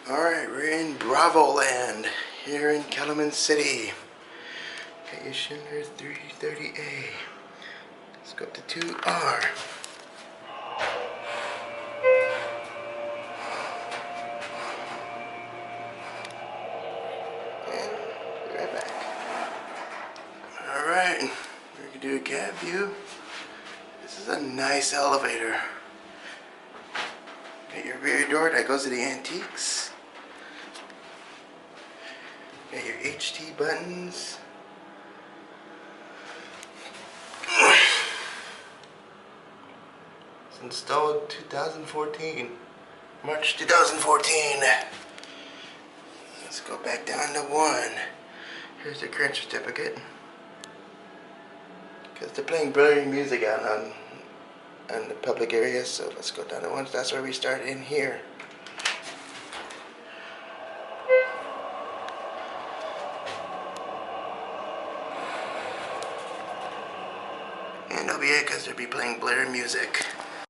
Alright, we're in Bravo Land here in Kettleman City. Got your Schindler 330A. Let's go up to 2R. And be right back. Alright, we're gonna do a cab view. This is a nice elevator. Got your rear door that goes to the antiques. Got your HT buttons. It's installed 2014. March 2014. Let's go back down to 1. Here's the current certificate. Because they're playing blurry music out on the public area, so let's go down to 1. That's where we started in here. And that'll be it because they'll be playing blurry music.